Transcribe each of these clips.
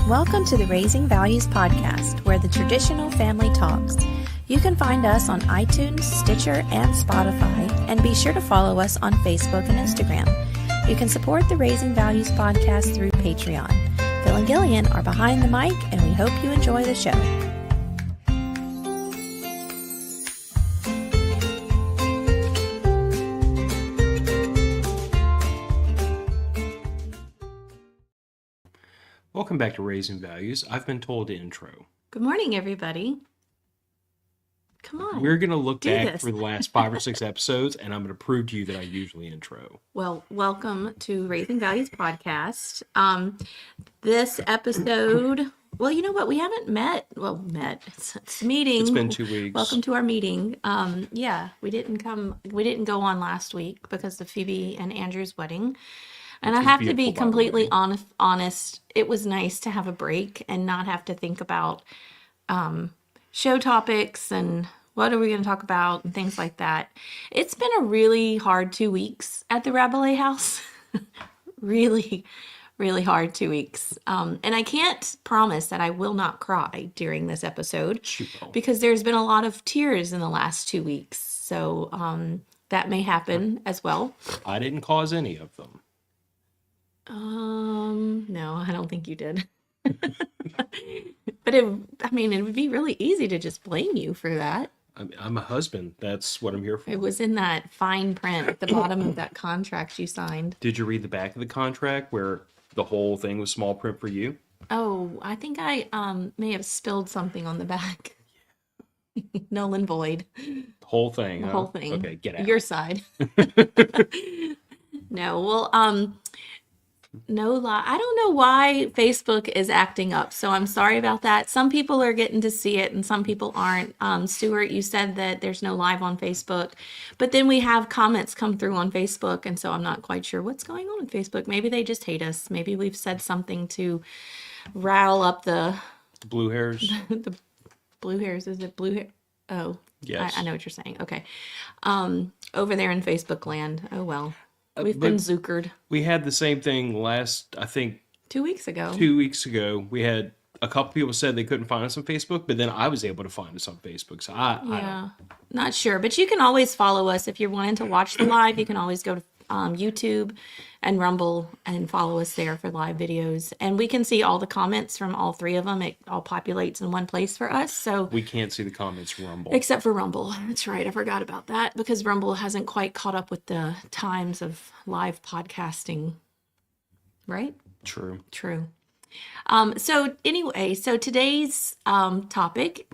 Welcome to the Raising Values podcast, where the traditional family talks. You can find us on iTunes, Stitcher, and Spotify, and be sure to follow us on Facebook and Instagram. You can support the Raising Values podcast through Patreon. Phil and Gillian are behind the mic, and we hope you enjoy the show. Welcome back to Raising Values. I've been told to intro. Good morning, everybody. Come on. We're going to look back for the last 5 or 6 episodes, and I'm going to prove to you that I usually intro. Well, welcome to Raising Values podcast. This episode, well, you know what? We haven't met. It's meeting. It's been 2 weeks. Welcome to our meeting. We didn't go on last week because of Phoebe and Andrew's wedding. And I have to be completely honest. It was nice to have a break and not have to think about show topics and what are we going to talk about and things like that. It's been a really hard 2 weeks at the Rabalais house. Really, really hard 2 weeks. And I can't promise that I will not cry during this episode because there's been a lot of tears in the last 2 weeks. So that may happen as well. I didn't cause any of them. No, I don't think you did. But it would be really easy to just blame you for that. I'm a husband. That's what I'm here for. It was in that fine print at the bottom of that contract you signed. Did you read the back of the contract where the whole thing was small print for you? Oh, I think I may have spilled something on the back. Null and void. The whole thing. The whole thing. Okay, get out. Your side. No, well, no lie. I don't know why Facebook is acting up, so I'm sorry about that. Some people are getting to see it and some people aren't. Stuart, you said that there's no live on Facebook, but then we have comments come through on Facebook, and so I'm not quite sure what's going on with Facebook. Maybe they just hate us. Maybe we've said something to rile up the blue hairs. The blue hairs. Is it blue hair? Oh, yes. I know what you're saying. Okay. Over there in Facebook land. Oh, well. We've been zuckered. We had the same thing last, I think, 2 weeks ago. 2 weeks ago. We had a couple people said they couldn't find us on Facebook, but then I was able to find us on Facebook. So I don't. Not sure. But you can always follow us. If you're wanting to watch the live, you can always go to YouTube and Rumble and follow us there for live videos. And we can see all the comments from all 3 of them. It all populates in one place for us. So we can't see the comments from Rumble. Except for Rumble. That's right. I forgot about that because Rumble hasn't quite caught up with the times of live podcasting. Right? True. So anyway, today's topic.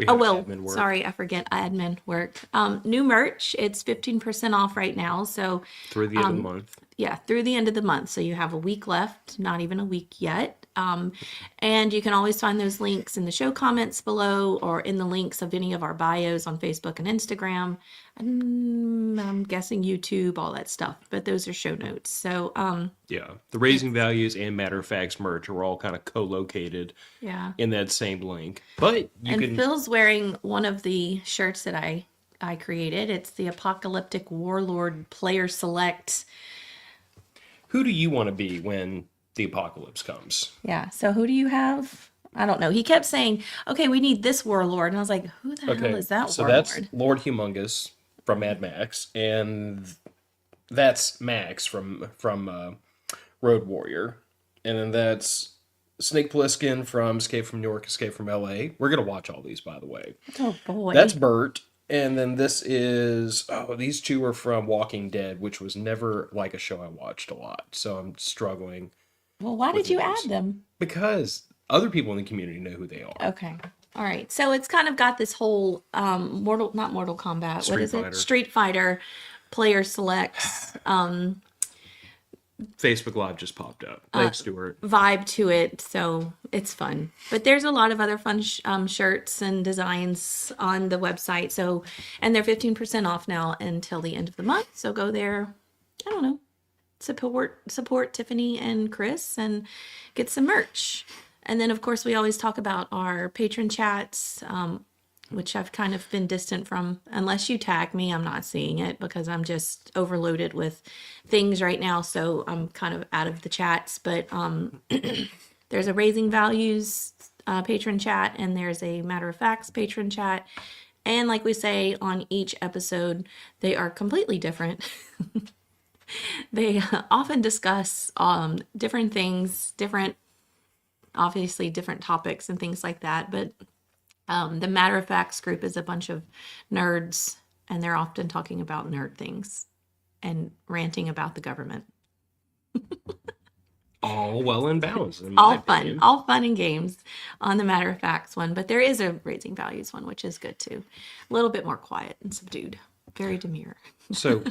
Sorry, I forget admin work. New merch. It's 15% off right now. So through the end of the month. Yeah, through the end of the month. So you have a week left, not even a week yet. And you can always find those links in the show comments below or in the links of any of our bios on Facebook and Instagram. I'm guessing YouTube, all that stuff, but those are show notes. So, the Raising Values and Matter of Facts merch are all kind of co-located in that same link. But Phil's wearing one of the shirts that I created. It's the Apocalyptic Warlord Player Select. Who do you want to be when the apocalypse comes? Yeah. So who do you have? I don't know. He kept saying, okay, we need this warlord. And I was like, who the hell is that warlord? So that's Lord Humongous from Mad Max. And that's Max from Road Warrior. And then that's Snake Plissken from Escape from New York, Escape from LA. We're going to watch all these, by the way. Oh, boy. That's Bert. And then this is, these 2 are from Walking Dead, which was never like a show I watched a lot. So I'm struggling. Well, why did you add them? Because other people in the community know who they are. Okay. All right. So it's kind of got this whole not Mortal Kombat. Street Fighter player selects. Facebook Live just popped up. Thanks, Stuart. Vibe to it, so it's fun. But there's a lot of other fun shirts and designs on the website. So, and they're 15% off now until the end of the month. So go there. I don't know. Support Tiffany and Chris and get some merch. And then, of course, we always talk about our patron chats. which I've kind of been distant from. Unless you tag me, I'm not seeing it because I'm just overloaded with things right now. So I'm kind of out of the chats. But There's a Raising Values patron chat, and there's a Matter of Facts patron chat. And like we say on each episode, they are completely different. They often discuss different things, obviously different topics and things like that. But the Matter of Facts group is a bunch of nerds, and they're often talking about nerd things and ranting about the government. All well and balanced, in my opinion. All fun and games on the Matter of Facts one, but there is a Raising Values one, which is good too. A little bit more quiet and subdued, very demure. So,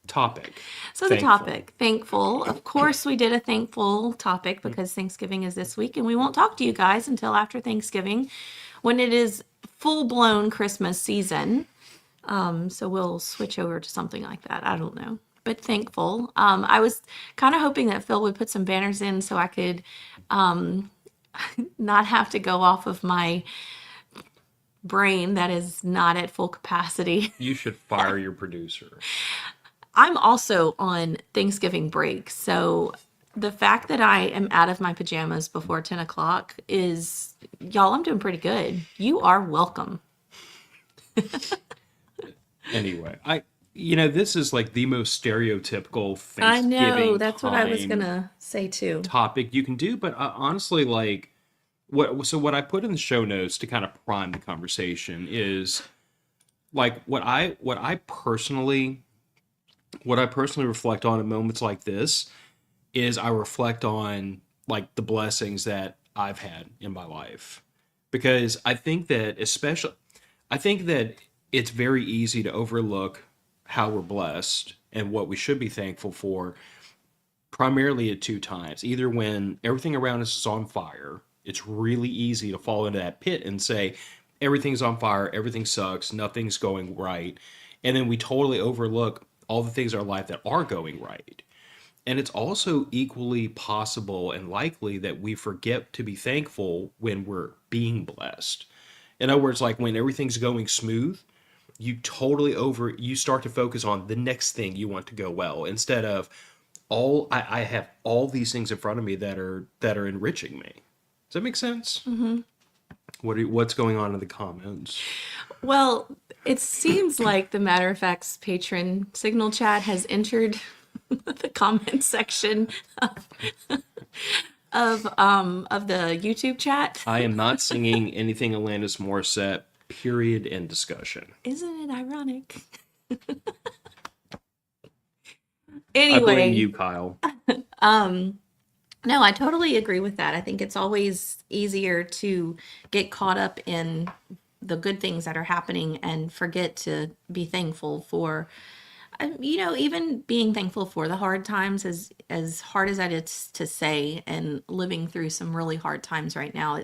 topic. So the topic, thankful. Of course, we did a thankful topic because Thanksgiving is this week, and we won't talk to you guys until after Thanksgiving, when it is full-blown Christmas season. So we'll switch over to something like that. I don't know. But thankful. I was kind of hoping that Phil would put some banners in so I could not have to go off of my brain that is not at full capacity. You should fire your producer. I'm also on Thanksgiving break. So the fact that I am out of my pajamas before 10 o'clock is, y'all, I'm doing pretty good. You are welcome. Anyway, this is like the most stereotypical Thanksgiving I know, that's what I was gonna say too. Topic you can do, but honestly, like, what I put in the show notes to kind of prime the conversation is like what I personally reflect on in moments like this is I reflect on like the blessings that I've had in my life, because I think that it's very easy to overlook how we're blessed and what we should be thankful for, primarily at two times. Either when everything around us is on fire, it's really easy to fall into that pit and say, everything's on fire, everything sucks, nothing's going right. And then we totally overlook all the things in our life that are going right. And it's also equally possible and likely that we forget to be thankful when we're being blessed. In other words, like when everything's going smooth, you start to focus on the next thing you want to go well, instead of I have all these things in front of me that are enriching me. Does that make sense? Mm-hmm. What's going on in the comments? Well, it seems like the Matter of Fact's patron signal chat has entered the comment section of the YouTube chat. I am not singing anything Alanis Morissette. Period. End discussion. Isn't it ironic? Anyway, I blame you, Kyle. No, I totally agree with that. I think it's always easier to get caught up in the good things that are happening and forget to be thankful for, even being thankful for the hard times, as hard as that is to say, and living through some really hard times right now.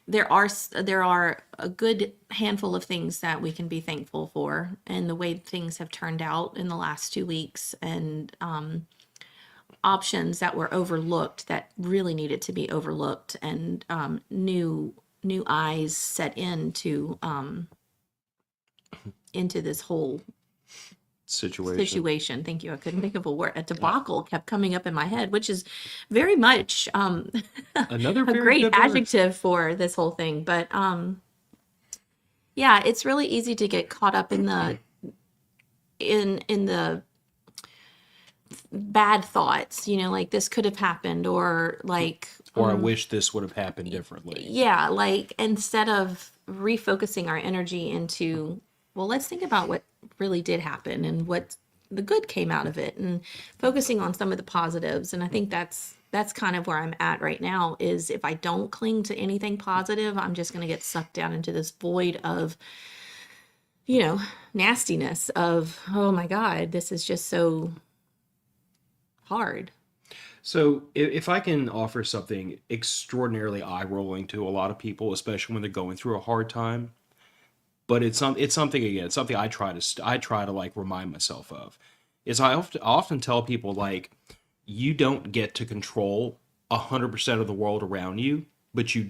There are a good handful of things that we can be thankful for, and the way things have turned out in the last 2 weeks, and options that were overlooked that really needed to be overlooked, and new eyes set into this whole situation. Thank you. I couldn't think of a word. A debacle kept coming up in my head, which is very much another a great adjective for this whole thing. But yeah, it's really easy to get caught up in the bad thoughts, like this could have happened, or like, or I wish this would have happened differently. Yeah, like instead of refocusing our energy into, well, let's think about what really did happen and what the good came out of it, and focusing on some of the positives. And I think that's kind of where I'm at right now, is if I don't cling to anything positive, I'm just going to get sucked down into this void of, nastiness of, oh my God, this is just so hard. So if I can offer something extraordinarily eye-rolling to a lot of people, especially when they're going through a hard time, but it's something I try to like remind myself of, is I often tell people, like, you don't get to control 100% of the world around you, but you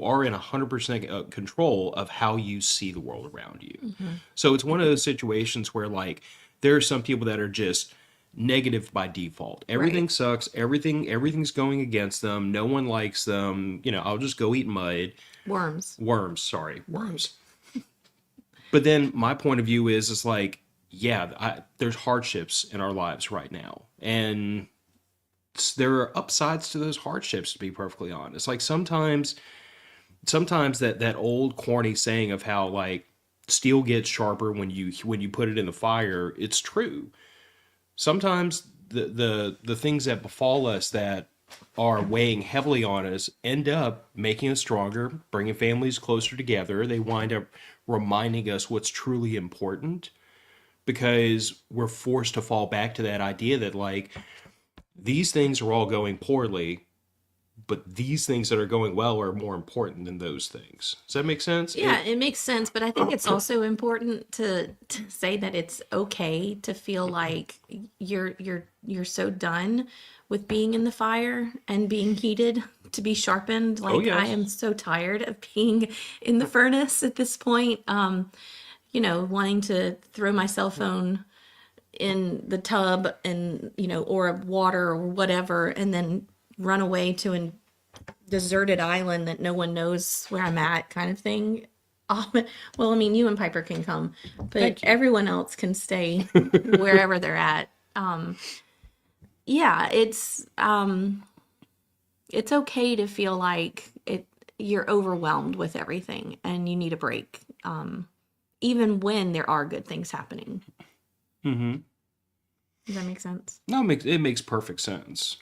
are in 100% control of how you see the world around you. Mm-hmm. So it's one of those situations where, like, there are some people that are just negative by default. Right. Everything sucks. Everything's going against them. No one likes them. I'll just go eat mud. Worms. Worms, sorry, Mud. worms. But then my point of view is like, yeah, there's hardships in our lives right now, and there are upsides to those hardships. To be perfectly honest, like sometimes that old corny saying of how like steel gets sharper when you put it in the fire, it's true. Sometimes the things that befall us that are weighing heavily on us end up making us stronger, bringing families closer together. They wind up reminding us what's truly important, because we're forced to fall back to that idea that like these things are all going poorly, but these things that are going well are more important than those things. Does that make sense? Yeah, it makes sense, but I think it's also important to say that it's okay to feel like you're so done with being in the fire and being heated to be sharpened. Oh Like I am yes. so tired of being in the furnace at this point. Wanting to throw my cell phone in the tub and or water or whatever, and then run away to an deserted island that no one knows where I'm at, kind of thing. Um, well, I mean, you and Piper can come, but Thank you. everyone else can stay wherever they're at. Yeah, it's okay to feel like you're overwhelmed with everything and you need a break, even when there are good things happening. Mm-hmm. Does that make sense? No, it makes perfect sense.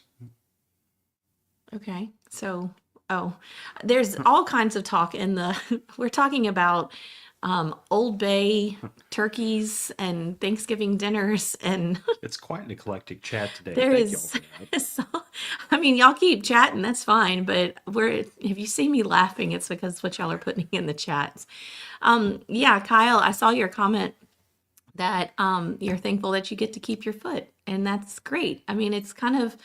Okay. So, oh, there's all kinds of talk in the, we're talking about Old Bay turkeys and Thanksgiving dinners, and It's quite an eclectic chat today. there Thank y'all is, for that. so, I mean, y'all keep chatting, that's fine, but if you see me laughing, it's because what y'all are putting in the chats. Yeah, Kyle, I saw your comment that you're thankful that you get to keep your foot. And that's great. I mean, it's kind of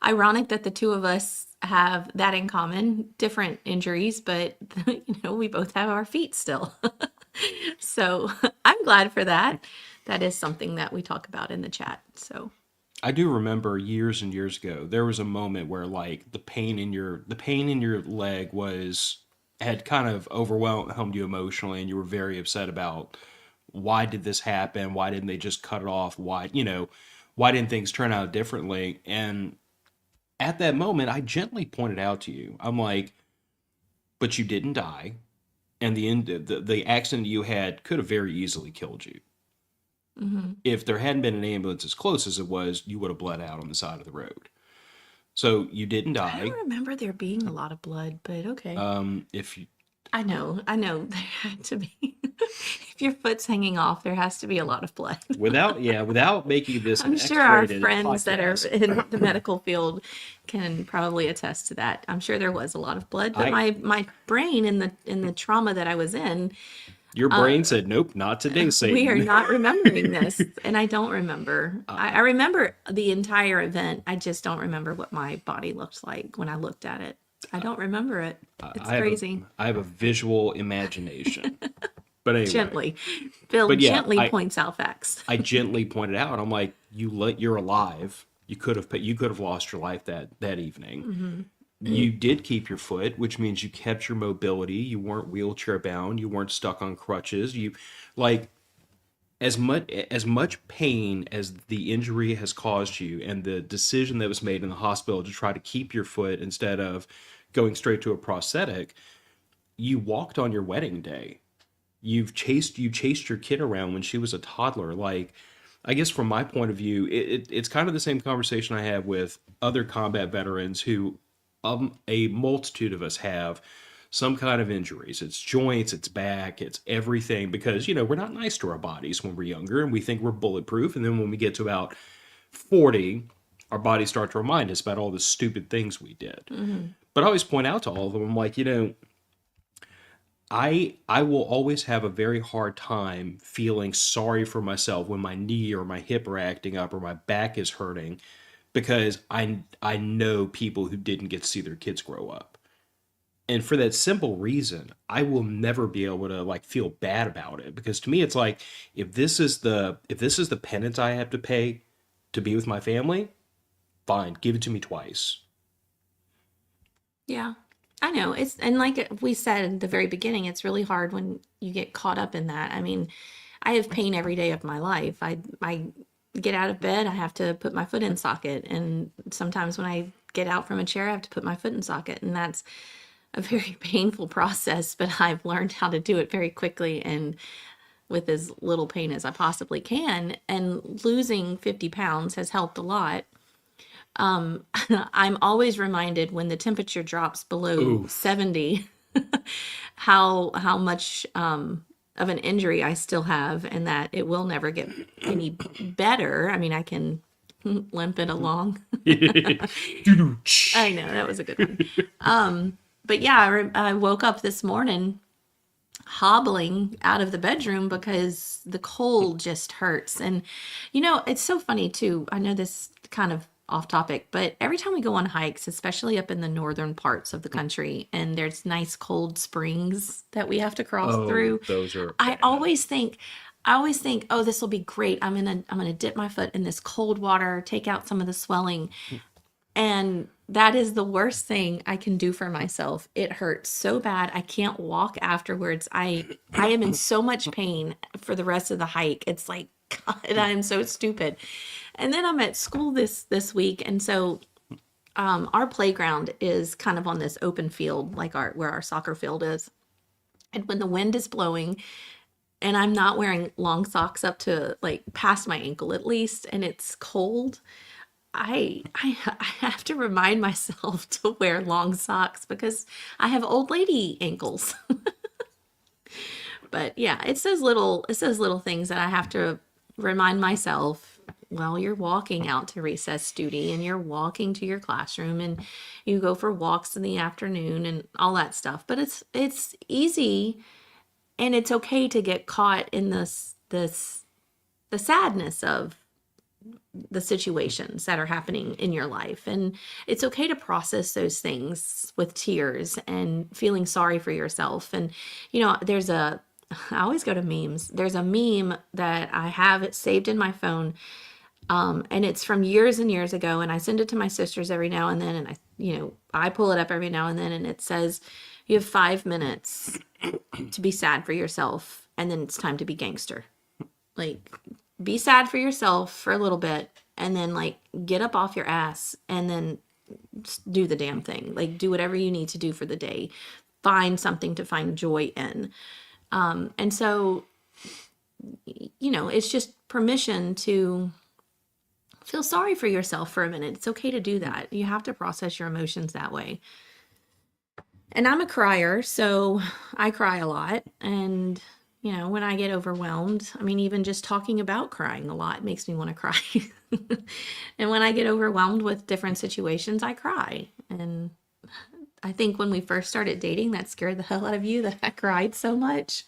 ironic that the two of us have that in common, different injuries, but we both have our feet still. So I'm glad for that. That is something that we talk about in the chat. So, I do remember years and years ago, there was a moment where like the pain in your leg was had kind of overwhelmed you emotionally, and you were very upset about why did this happen? Why didn't they just cut it off? Why didn't things turn out differently? And at that moment, I gently pointed out to you, I'm like, but you didn't die, and the accident you had could have very easily killed you. mhm. If there hadn't been an ambulance as close as it was, you would have bled out on the side of the road. So you didn't I die. don't remember there being a lot of blood, but okay. If you, I know there had to be. If your foot's hanging off, there has to be a lot of blood. without making this an I'm sure our X-rated friends that are podcast, in the medical field can probably attest to that. I'm sure there was a lot of blood, but I my brain in the trauma that I was in, your brain said, "Nope, not today, we are Satan." not remembering this, and I don't remember. I remember the entire event. I just don't remember what my body looked like when I looked at it. I don't remember it. It's I have a crazy. I have a visual imagination. But anyway, Gently, Bill but yeah, gently I points out facts. I gently pointed out. I'm like, you're alive. You could have lost your life that evening. You did keep your foot, which means you kept your mobility. You weren't wheelchair bound. You weren't stuck on crutches. You like as much pain as the injury has caused you, and the decision that was made in the hospital to try to keep your foot instead of going straight to a prosthetic. You walked on your wedding day. You chased your kid around when she was a toddler. Like, I guess from my point of view, it's kind of the same conversation I have with other combat veterans who, a multitude of us have some kind of injuries. It's joints, it's back, it's everything, because we're not nice to our bodies when we're younger, and we think we're bulletproof, and then when we get to about 40, our bodies start to remind us about all the stupid things we did. Hmm. But I always point out to all of them, I'm like, I will always have a very hard time feeling sorry for myself when my knee or my hip are acting up or my back is hurting, because I know people who didn't get to see their kids grow up. And for that simple reason, I will never be able to like feel bad about it, because to me it's like, if this is the penance I have to pay to be with my family, fine, give it to me twice. Yeah. I know. And like we said at the very beginning, it's really hard when you get caught up in that. I mean, I have pain every day of my life. I get out of bed, I have to put my foot in socket. And sometimes when I get out from a chair, I have to put my foot in socket. And that's a very painful process, but I've learned how to do it very quickly and with as little pain as I possibly can. And losing 50 pounds has helped a lot. I'm always reminded when the temperature drops below Ooh. 70 how much of an injury I still have, and that it will never get any better. I mean, I can limp it along. I know that was a good one. But yeah, I woke up this morning hobbling out of the bedroom because the cold just hurts. And it's so funny too. I know this kind of off topic, but every time we go on hikes, especially up in the northern parts of the country, and there's nice cold springs that we have to cross Oh, through, those are I bad. always think oh, this will be great. I'm gonna dip my foot in this cold water, take out some of the swelling. And that is the worst thing I can do for myself. It hurts so bad. I can't walk afterwards. I am in so much pain for the rest of the hike. It's like, God, I am so stupid. And then I'm at school this week, and so our playground is kind of on this open field, like our where our soccer field is. And when the wind is blowing, and I'm not wearing long socks up to like past my ankle at least, and it's cold, I have to remind myself to wear long socks because I have old lady ankles. But yeah, it's those little things that I have to remind myself. Well, you're walking out to recess duty and you're walking to your classroom and you go for walks in the afternoon and all that stuff. But it's easy, and it's okay to get caught in this the sadness of the situations that are happening in your life. And it's okay to process those things with tears and feeling sorry for yourself. And, I always go to memes. There's a meme that I have it saved in my phone. And it's from years and years ago. And I send it to my sisters every now and then. And I pull it up every now and then. And it says, you have 5 minutes to be sad for yourself. And then it's time to be gangster. Like, be sad for yourself for a little bit and then like get up off your ass and then do the damn thing. Like, do whatever you need to do for the day. Find something to find joy in. And so, it's just permission to feel sorry for yourself for a minute. It's okay to do that. You have to process your emotions that way. And I'm a crier, so I cry a lot. And when I get overwhelmed, I mean, even just talking about crying a lot makes me want to cry. And when I get overwhelmed with different situations, I cry. And I think when we first started dating, that scared the hell out of you that I cried so much.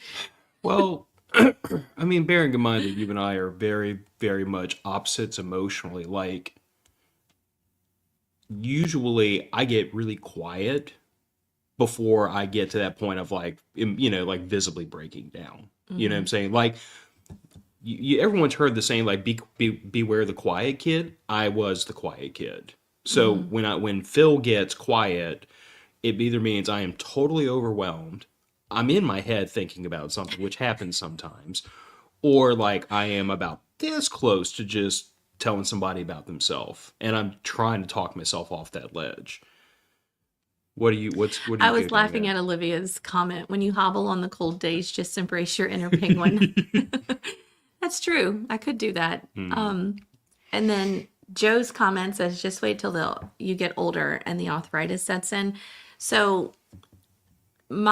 Well, I mean, bearing in mind that you and I are very, very much opposites emotionally, like, usually I get really quiet before I get to that point of like, like visibly breaking down. You know what I'm Hmm. saying? Like, everyone's heard the saying, like, beware the quiet kid. I was the quiet kid. So Hmm. when Phil gets quiet, it either means I am totally overwhelmed, I'm in my head thinking about something, which happens sometimes, or like I am about this close to just telling somebody about themselves, and I'm trying to talk myself off that ledge. What do I you do was during laughing that? at Olivia's comment, when you hobble on the cold days, just embrace your inner penguin. That's true. I could do that. Hmm. And then Joe's comment says, just wait till you get older and the arthritis sets in. So when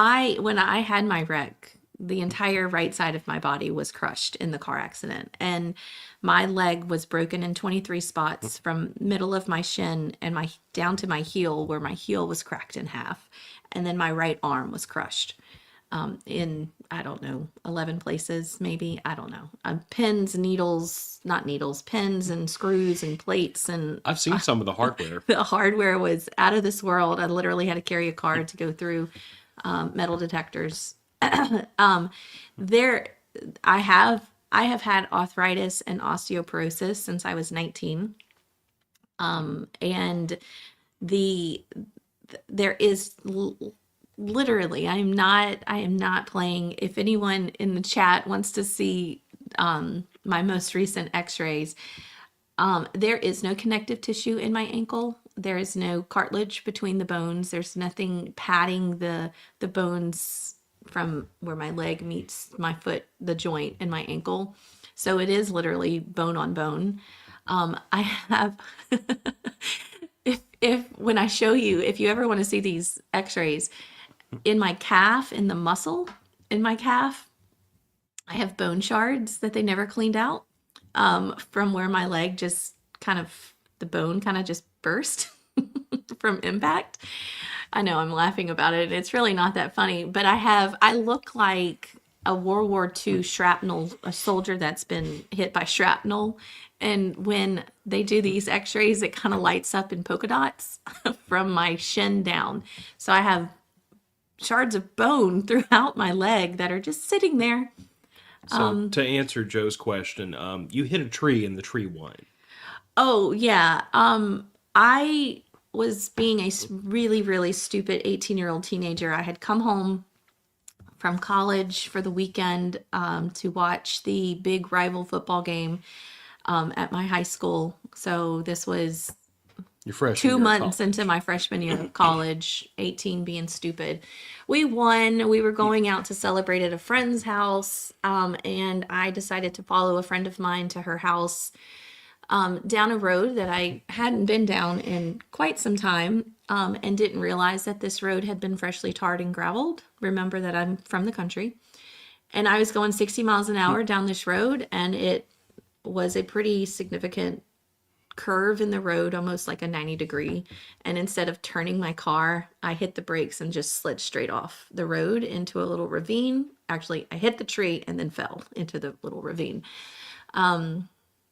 I had my wreck, the entire right side of my body was crushed in the car accident, and my leg was broken in 23 spots from middle of my shin and my down to my heel, where my heel was cracked in half, and then my right arm was crushed in, I don't know, 11 places, maybe, I don't know, pins, needles, not needles, pins and screws and plates, and I've seen some of the hardware. the hardware was out of this world. I literally had to carry a car to go through metal detectors. um, there, I I have had arthritis and osteoporosis since I was 19. And the there is literally, I am not playing. If anyone in the chat wants to see my most recent x-rays, there is no connective tissue in my ankle. There is no cartilage between the bones. There's nothing padding the bones from where my leg meets my foot, the joint in my ankle. So it is literally bone on bone. I have if when I show you, if you ever want to see these x-rays, in my calf, in the muscle in my calf, I have bone shards that they never cleaned out, from where my leg just kind of, the bone kind of just burst from impact. I know I'm laughing about it. It's really not that funny, but I look like a World War II shrapnel, a soldier that's been hit by shrapnel. And when they do these x-rays, it kind of lights up in polka dots from my shin down. So I have shards of bone throughout my leg that are just sitting there. So to answer Joe's question, you hit a tree and the tree won. Oh, yeah. I was being a really, really stupid 18-year-old teenager. I had come home from college for the weekend to watch the big rival football game at my high school. So this was Your freshman 2 year of months college. into my freshman year of college, 18 being stupid. We won. We were going out to celebrate at a friend's house, and I decided to follow a friend of mine to her house down a road that I hadn't been down in quite some time, and didn't realize that this road had been freshly tarred and graveled. Remember that I'm from the country. And I was going 60 miles an hour down this road, and it was a pretty significant curve in the road, almost like a 90-degree. And instead of turning my car, I hit the brakes and just slid straight off the road into a little ravine. Actually, I hit the tree and then fell into the little ravine.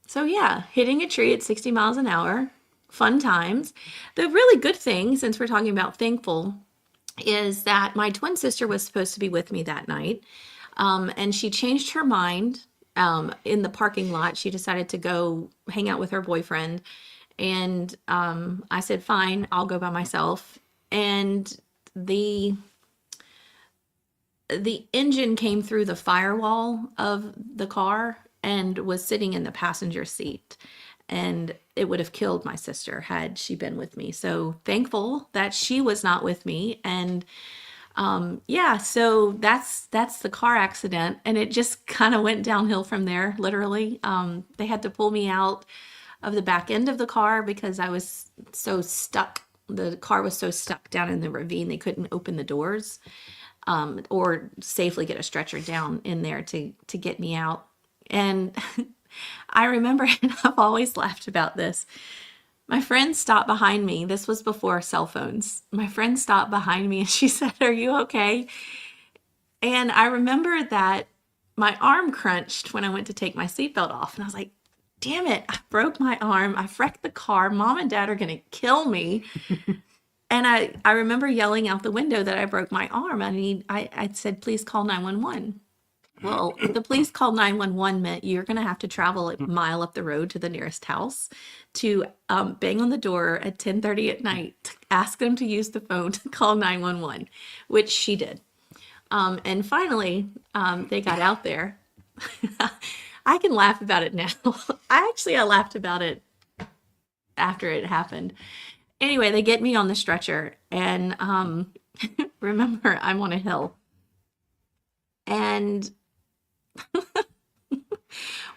So yeah, hitting a tree at 60 miles an hour, fun times. The really good thing, since we're talking about thankful, is that my twin sister was supposed to be with me that night. And she changed her mind in the parking lot. She decided to go hang out with her boyfriend. And I said, fine, I'll go by myself. And the engine came through the firewall of the car and was sitting in the passenger seat. And it would have killed my sister had she been with me. So thankful that she was not with me. And yeah, so that's the car accident, and it just kind of went downhill from there, literally. They had to pull me out of the back end of the car because I was so stuck. The car was so stuck down in the ravine, they couldn't open the doors, or safely get a stretcher down in there to get me out. And I remember, and I've always laughed about this. My friend stopped behind me. This was before cell phones. My friend stopped behind me and she said, "Are you okay?" And I remember that my arm crunched when I went to take my seatbelt off. And I was like, damn it, I broke my arm. I wrecked the car. Mom and Dad are going to kill me. And I remember yelling out the window that I broke my arm. I said, please call 911. Well, the police called 911 meant you're going to have to travel a mile up the road to the nearest house to bang on the door at 10:30 at night, to ask them to use the phone to call 911, which she did. And finally, they got out there. I can laugh about it now. I laughed about it after it happened. Anyway, they get me on the stretcher, and remember, I'm on a hill. And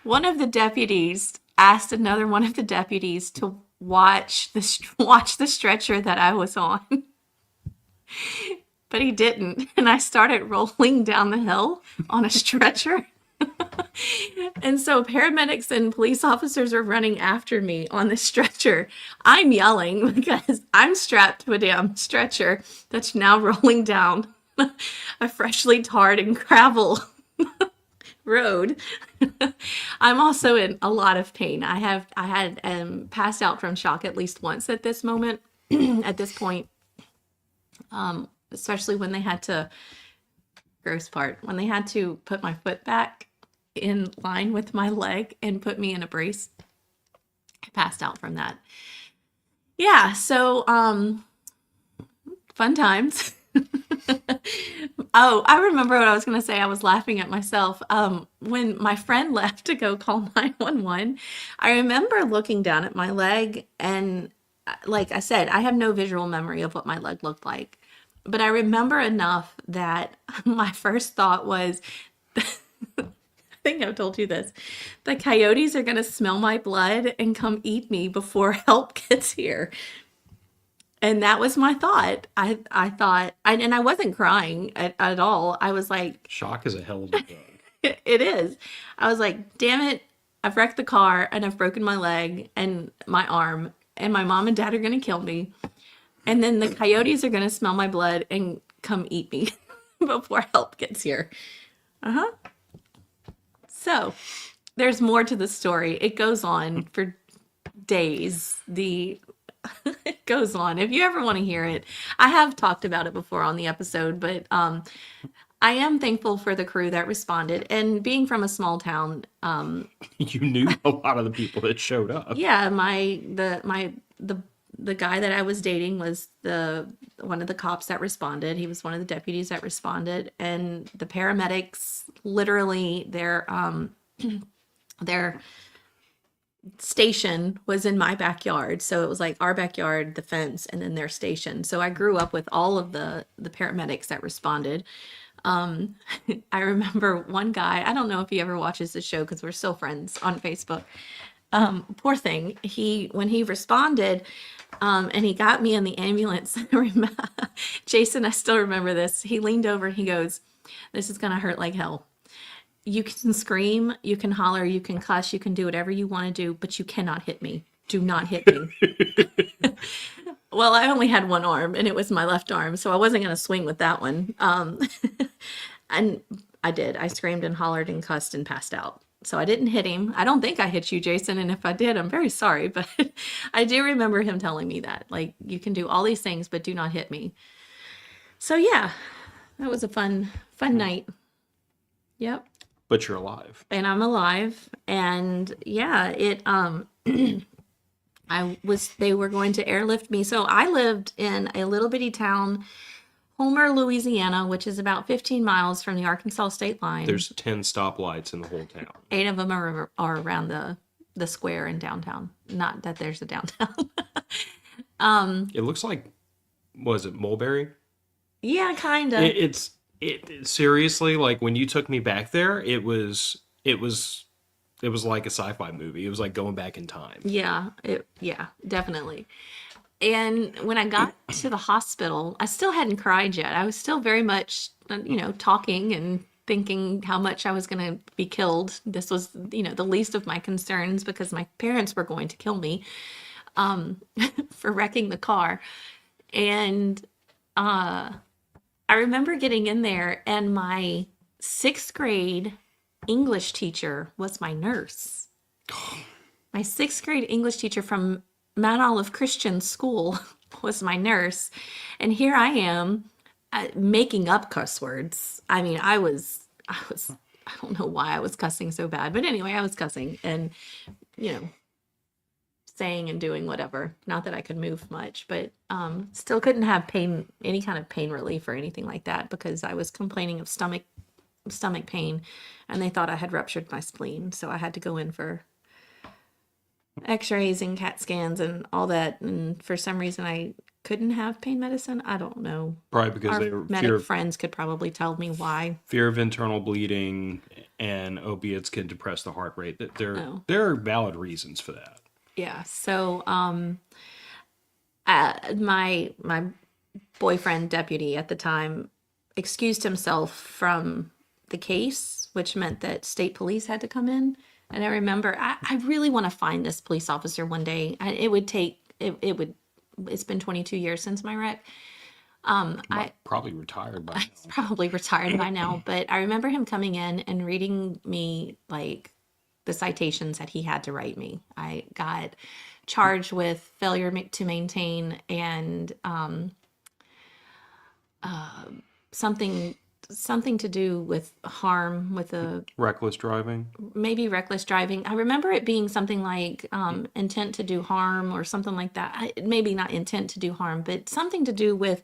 one of the deputies asked another one of the deputies to watch the stretcher that I was on. But he didn't, and I started rolling down the hill on a stretcher. And so paramedics and police officers are running after me on the stretcher. I'm yelling because I'm strapped to a damn stretcher that's now rolling down a freshly tarred and gravel road. I'm also in a lot of pain. I had passed out from shock at least once at this moment, at this point, especially when they had to, gross part, when they had to put my foot back in line with my leg and put me in a brace. I passed out from that. Yeah, so fun times. Oh, I remember what I was going to say. I was laughing at myself. When my friend left to go call 911, I remember looking down at my leg, and like I said, I have no visual memory of what my leg looked like. But I remember enough that my first thought was, I think I've told you this, the coyotes are going to smell my blood and come eat me before help gets here. And that was my thought. I thought, and I wasn't crying at all. I was like, Shock is a hell of a drug. it is. I was like, damn it. I've wrecked the car and I've broken my leg and my arm, and my mom and dad are going to kill me. And then the coyotes are going to smell my blood and come eat me before help gets here. Uh-huh. So there's more to the story. It goes on for days. It goes on. If you ever want to hear it, I have talked about it before on the episode, but I am thankful for the crew that responded. And being from a small town, You knew a lot of the people that showed up. yeah, the guy that I was dating was the one of the cops that responded. He was one of the deputies that responded, and the paramedics, literally their station was in my backyard. So it was like our backyard, the fence, and then their station. So I grew up with all of the paramedics that responded. I remember one guy, I don't know if he ever watches the show because we're still friends on Facebook. Poor thing. When he responded, and he got me in the ambulance, Jason, I still remember this. He leaned over and he goes, "This is going to hurt like hell. You can scream, you can holler, you can cuss, you can do whatever you want to do, but you cannot hit me. Do not hit me." Well, I only had one arm, and it was my left arm, so I wasn't going to swing with that one. And I did. I screamed and hollered and cussed and passed out. So I didn't hit him. I don't think I hit you, Jason, and if I did, I'm very sorry, but I do remember him telling me that. Like, you can do all these things, but do not hit me. So yeah, that was a fun night. Yep. But you're alive. And I'm alive. And yeah, they were going to airlift me. So I lived in a little bitty town, Homer, Louisiana, which is about 15 miles from the Arkansas state line. There's 10 stoplights in the whole town. 8 of them are around the square in downtown. Not that there's a downtown. It looks like, was it Mulberry? Yeah, kind of. It seriously, like when you took me back there, it was like a sci-fi movie. It was like going back in time. Yeah, definitely. And when I got to the hospital, I still hadn't cried yet. I was still very much, talking and thinking how much I was going to be killed. This was, the least of my concerns because my parents were going to kill me for wrecking the car. And I remember getting in there, and my 6th grade English teacher was my nurse. My 6th grade English teacher from Mount Olive Christian School was my nurse. And here I am making up cuss words. I mean, I don't know why I was cussing so bad, but anyway, I was cussing and, saying and doing whatever. Not that I could move much, but still couldn't have any kind of pain relief or anything like that because I was complaining of stomach pain, and they thought I had ruptured my spleen. So I had to go in for x-rays and CAT scans and all that. And for some reason I couldn't have pain medicine. I don't know. Probably because Our medic friends could probably tell me why. Fear of internal bleeding and opiates can depress the heart rate. There are valid reasons for that. Yeah. So my boyfriend deputy at the time excused himself from the case, which meant that state police had to come in. And I remember, I really want to find this police officer one day. It's been 22 years since my wreck. Probably retired by now. Probably retired by now. But I remember him coming in and reading me, like, the citations that he had to write me. I got charged with failure to maintain and something something to do with harm, with a Reckless driving. maybe reckless driving. I remember it being something like intent to do harm or something like that. Maybe not intent to do harm, but something to do with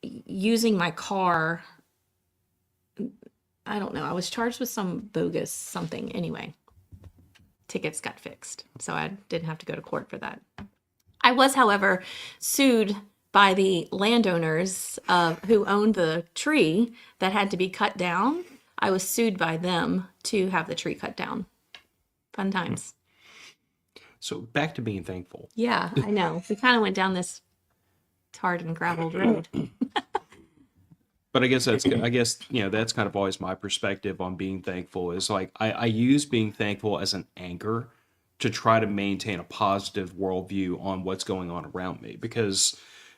using my car. I don't know. I was charged with some bogus something. Anyway, tickets got fixed, so I didn't have to go to court for that. I was, however, sued by the landowners who owned the tree that had to be cut down. I was sued by them to have the tree cut down. Fun times. So back to being thankful. Yeah, I know. We kind of went down this tarred and graveled road. But I guess that's that's kind of always my perspective on being thankful is like I use being thankful as an anchor to try to maintain a positive worldview on what's going on around me. Because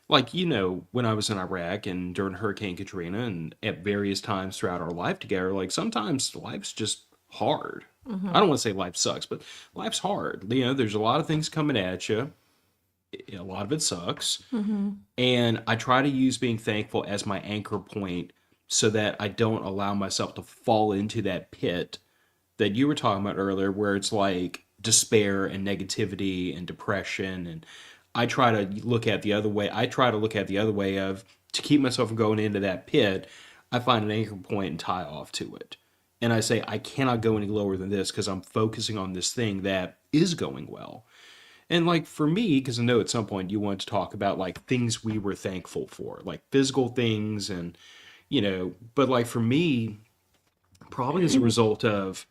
like, when I was in Iraq and during Hurricane Katrina and at various times throughout our life together, like sometimes life's just hard. I don't want to say life sucks, but life's hard. There's a lot of things coming at you. A lot of it sucks. And I try to use being thankful as my anchor point so that I don't allow myself to fall into that pit that you were talking about earlier, where it's like despair and negativity and depression. And I try to look at the other way. Of to keep myself from going into that pit, I find an anchor point and tie off to it. And I say, I cannot go any lower than this because I'm focusing on this thing that is going well. And like for me, because I know at some point you want to talk about like things we were thankful for, like physical things and, but like for me, probably as a result of,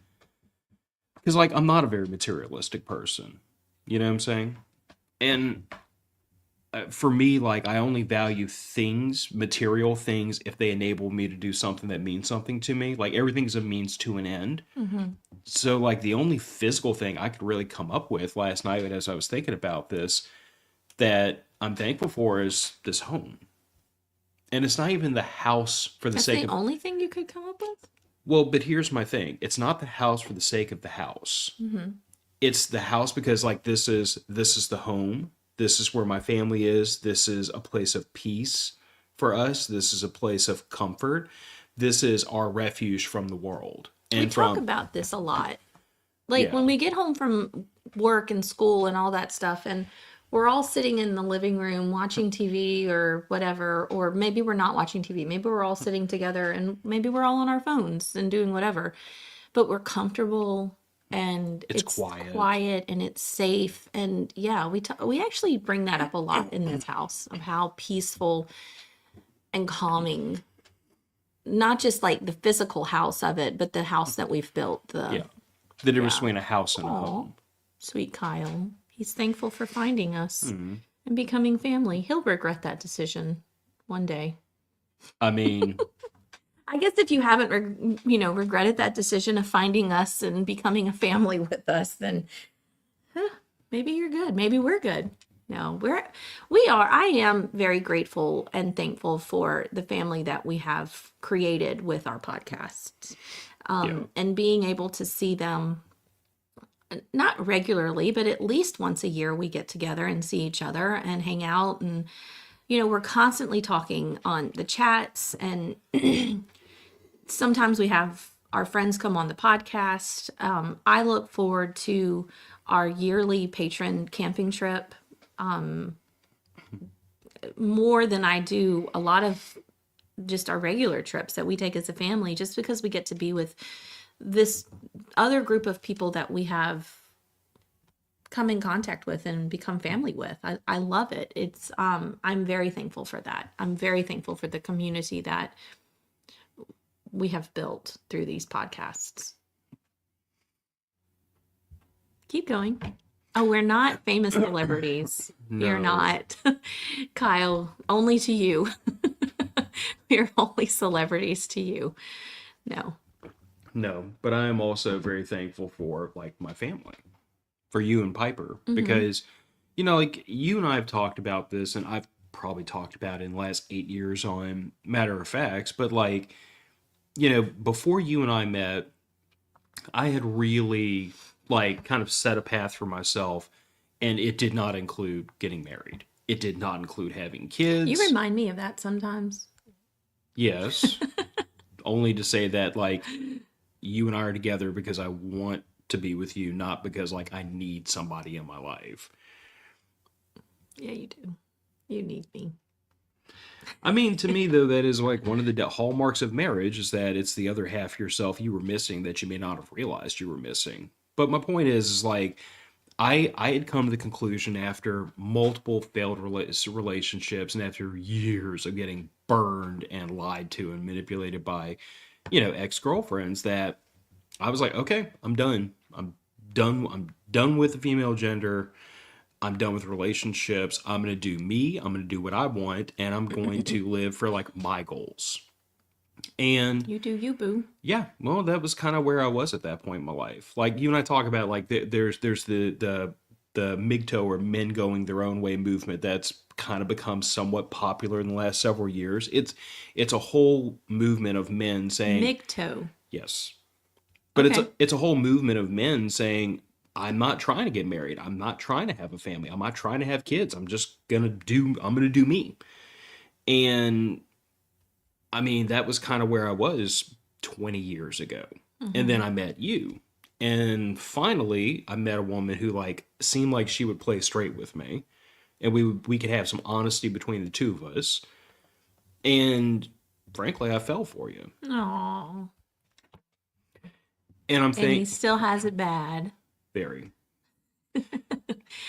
because like I'm not a very materialistic person, you know what I'm saying? And for me, like I only value things, material things, if they enable me to do something that means something to me. Like everything's a means to an end. So like the only physical thing I could really come up with last night as I was thinking about this that I'm thankful for is this home. And it's not even the house for the That's sake the of... only thing you could come up with? Well, but here's my thing. It's not the house for the sake of the house. It's the house because like this is the home. This is where my family is. This is a place of peace for us. This is a place of comfort. This is our refuge from the world. And we talk about this a lot. Like when we get home from work and school and all that stuff, and we're all sitting in the living room watching TV or whatever, or maybe we're not watching TV. Maybe we're all sitting together and maybe we're all on our phones and doing whatever, but we're comfortable and it's quiet and it's safe. And yeah, we actually bring that up a lot in this house of how peaceful and calming, not just like the physical house of it, but the house that we've built. The difference between a house and a home. Sweet Kyle. He's thankful for finding us and becoming family. He'll regret that decision one day. I mean... I guess if you haven't, regretted that decision of finding us and becoming a family with us, then maybe you're good. Maybe we're good. No, we are. I am very grateful and thankful for the family that we have created with our podcasts, and being able to see them, not regularly, but at least once a year we get together and see each other and hang out. And, we're constantly talking on the chats, and sometimes we have our friends come on the podcast. I look forward to our yearly patron camping trip more than I do a lot of just our regular trips that we take as a family, just because we get to be with this other group of people that we have come in contact with and become family with. I love it. I'm very thankful for that. I'm very thankful for the community that we have built through these podcasts. Keep going. Oh, we're not famous celebrities. No. We're not. Kyle, only to you. We're only celebrities to you. No. No, but I am also very thankful for like my family, for you and Piper, because, like you and I have talked about this, and I've probably talked about it in the last 8 years on Matter of Facts, but like, before you and I met, I had really like kind of set a path for myself, and it did not include getting married. It did not include having kids. You remind me of that sometimes. Yes. only to say that like you and I are together because I want to be with you, not because like I need somebody in my life. Yeah, you do. You need me. I mean, to me though, that is like one of the hallmarks of marriage is that it's the other half yourself you were missing that you may not have realized you were missing. But my point is like I had come to the conclusion after multiple failed relationships and after years of getting burned and lied to and manipulated by, ex-girlfriends that I was like, okay, I'm done. I'm done. I'm done with the female gender. I'm done with relationships. I'm going to do me. I'm going to do what I want and I'm going to live for like my goals. And You do you, boo. yeah, well, that was kind of where I was at that point in my life. Like you and I talk about, like there's the MGTOW or men going their own way movement that's kind of become somewhat popular in the last several years. It's a whole movement of men saying MGTOW. yes, but Okay. it's a whole movement of men saying I'm not trying to get married. I'm not trying to have a family. I'm not trying to have kids. I'm gonna do me. And I mean, that was kind of where I was 20 years ago. And then I met you. And finally, I met a woman who like seemed like she would play straight with me and we could have some honesty between the two of us. And frankly, I fell for you. Aww. And I'm And he thinking still has it bad. very.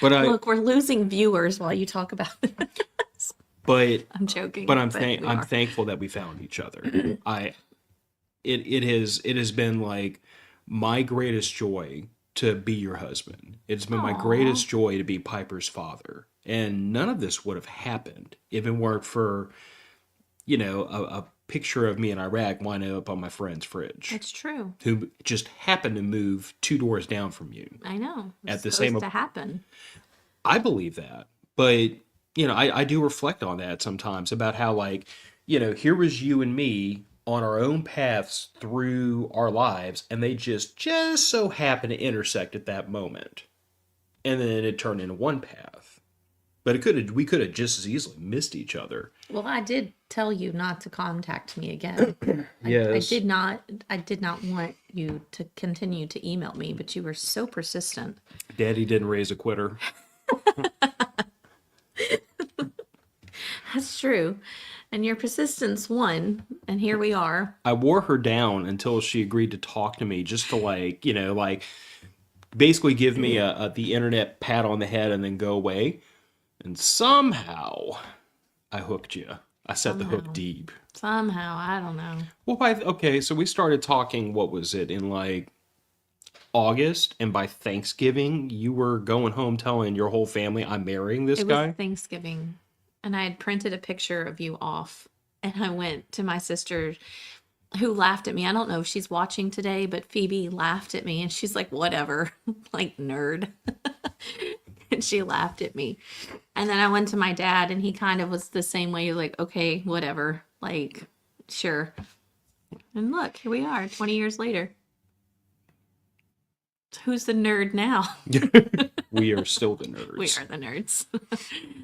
But Look, we're losing viewers while you talk about this. but I'm joking. but we I'm are. thankful that we found each other. It has been like my greatest joy to be your husband. It's been my Aw. greatest joy to be Piper's father. And none of this would have happened if it weren't for, a picture of me in Iraq winding up on my friend's fridge, It's true. who just happened to move 2 doors down from you. I know. At It's the supposed same, to happen. I believe that. But, I do reflect on that sometimes about how, like, here was you and me on our own paths through our lives, and they just so happened to intersect at that moment. And then it turned into one path. But we could have just as easily missed each other. Well, I did tell you not to contact me again. I Yes. did not. I did not want you to continue to email me, but you were so persistent. Daddy didn't raise a quitter. That's true. And your persistence won, and here we are. I wore her down until she agreed to talk to me just to like basically give me the internet pat on the head and then go away. And somehow I hooked you. I set the hook Somehow. deep. Somehow, I don't know. Well, okay, so we started talking, what was it, in like August, and by Thanksgiving, you were going home telling your whole family, I'm marrying this It was guy? Thanksgiving, and I had printed a picture of you off, and I went to my sister who laughed at me. I don't know if she's watching today, but Phoebe laughed at me and she's like, whatever, like nerd. And she laughed at me. And then I went to my dad and he kind of was the same way. You're like, okay, whatever. Like, sure. And look, here we are 20 years later. Who's the nerd now? We are still the nerds. We are the nerds.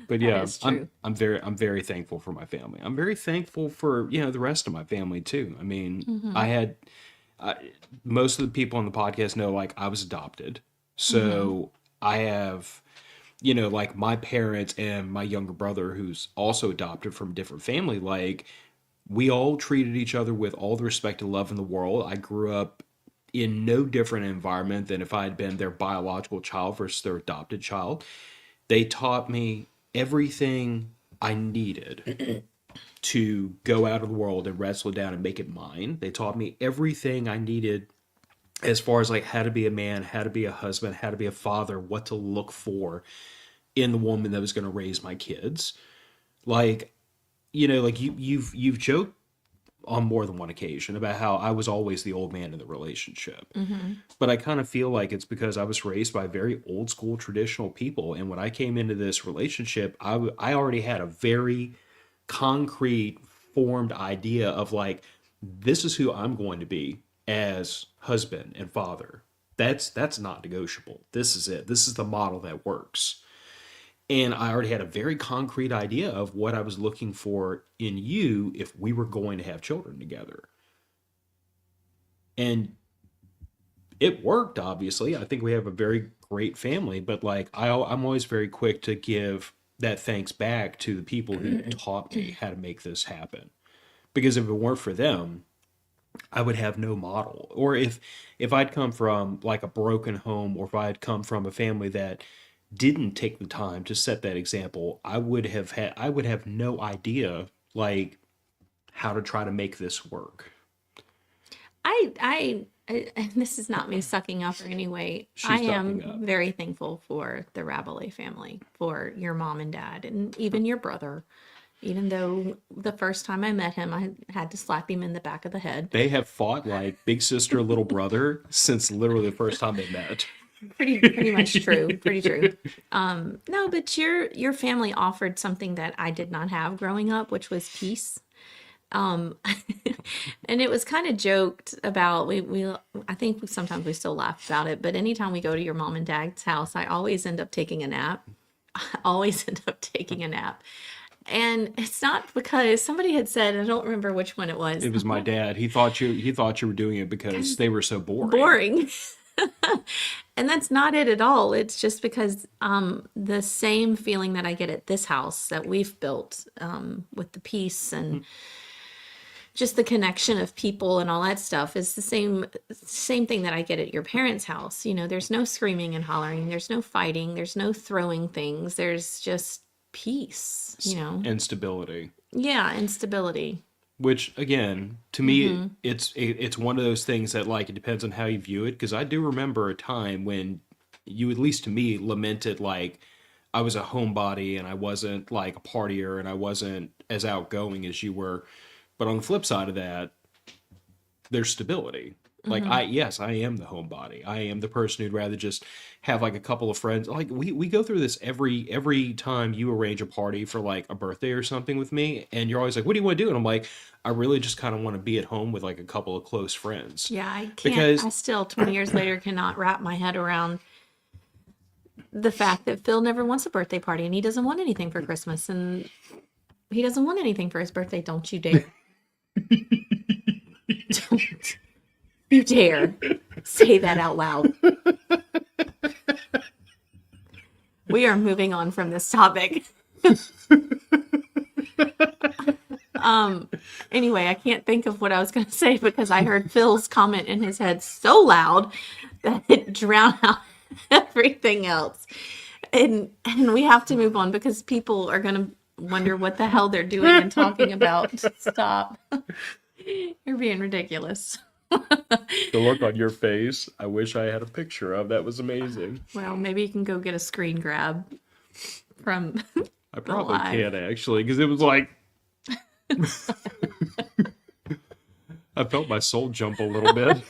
But That yeah, is true. I'm very thankful for my family. I'm very thankful for, the rest of my family too. I mean, most of the people on the podcast know like I was adopted. So I have, like my parents and my younger brother who's also adopted from a different family, like we all treated each other with all the respect and love in the world. I grew up in no different environment than if I had been their biological child versus their adopted child. They taught me everything I needed to go out of the world and wrestle it down and make it mine. They taught me everything I needed as far as like how to be a man, how to be a husband, how to be a father, what to look for in the woman that was going to raise my kids. Like, like you've joked on more than one occasion about how I was always the old man in the relationship. But I kind of feel like it's because I was raised by very old school traditional people. And when I came into this relationship, I already had a very concrete formed idea of like, this is who I'm going to be as husband and father. That's not negotiable. This is it. This is the model that works. And I already had a very concrete idea of what I was looking for in you if we were going to have children together. And it worked, obviously. I think we have a very great family, but like I'm always very quick to give that thanks back to the people who taught me how to make this happen. Because if it weren't for them, I would have no model. Or if I'd come from like a broken home, or if I had come from a family that didn't take the time to set that example, I would have no idea like how to try to make this work. And this is not me sucking up or any way. I She's sucking am up. very thankful for the Rabalais family, for your mom and dad, and even your brother. Even though the first time I met him, I had to slap him in the back of the head. They have fought like big sister, little brother since literally the first time they met. Pretty much true. Pretty true. No, but your family offered something that I did not have growing up, which was peace. Um, and it was kind of joked about. I think sometimes we still laugh about it, but anytime we go to your mom and dad's house, I always end up taking a nap. I always end up taking a nap. And it's not because somebody had said, I don't remember which one it was. It was my dad. He thought you were doing it because they were so boring. Boring. And that's not it at all. It's just because the same feeling that I get at this house that we've built with the peace and just the connection of people and all that stuff is the same thing that I get at your parents' house. You know, there's no screaming and hollering, there's no fighting, there's no throwing things, there's just peace, you know. And stability. Yeah, and stability. Which again, to me, it's one of those things that like it depends on how you view it. Because I do remember a time when you, at least to me, lamented like I was a homebody and I wasn't like a partier and I wasn't as outgoing as you were. But on the flip side of that, there's stability. Like yes, I am the homebody. I am the person who'd rather just have like a couple of friends. Like we go through this every time you arrange a party for like a birthday or something with me, and you're always like, "What do you want to do?" And I'm like, "I really just kind of want to be at home with like a couple of close friends." Yeah, I can't. Because I still, 20 years later, cannot wrap my head around the fact that Phil never wants a birthday party and he doesn't want anything for Christmas and he doesn't want anything for his birthday. Don't you dare. Don't you dare say that out loud. We are moving on from this topic. Anyway, I can't think of what I was going to say because I heard Phil's comment in his head so loud that it drowned out everything else. And we have to move on because people are going to wonder what the hell they're doing and talking about. Stop. You're being ridiculous. the look on your face, I wish I had a picture of. That was amazing. Well, maybe you can go get a screen grab from I probably live. can actually, because it was like I felt my soul jump a little bit.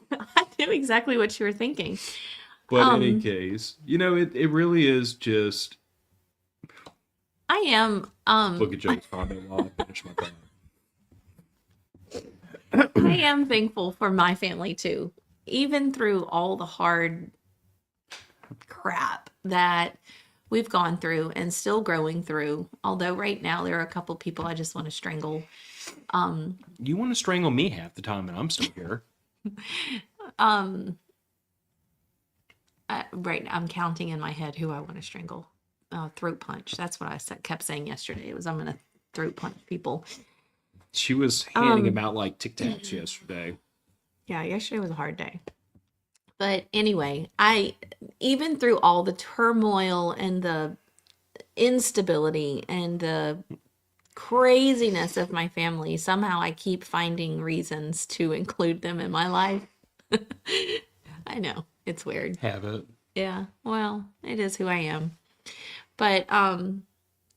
I knew exactly what you were thinking. But in any case, you know, it really is just I am look at Joe's comment while I finish my comment. I am thankful for my family too. Even through all the hard crap that we've gone through and still growing through. Although right now there are a couple people I just want to strangle. You want to strangle me half the time and I'm still here. Right now I'm counting in my head who I want to strangle. Throat punch. That's what I kept saying yesterday. It was I'm going to throat punch people. She was handing him out like Tic Tacs yesterday. Yeah, yesterday was a hard day. But anyway, even through all the turmoil and the instability and the craziness of my family, somehow I keep finding reasons to include them in my life. I know, it's weird. Have it. Yeah, well, it is who I am. But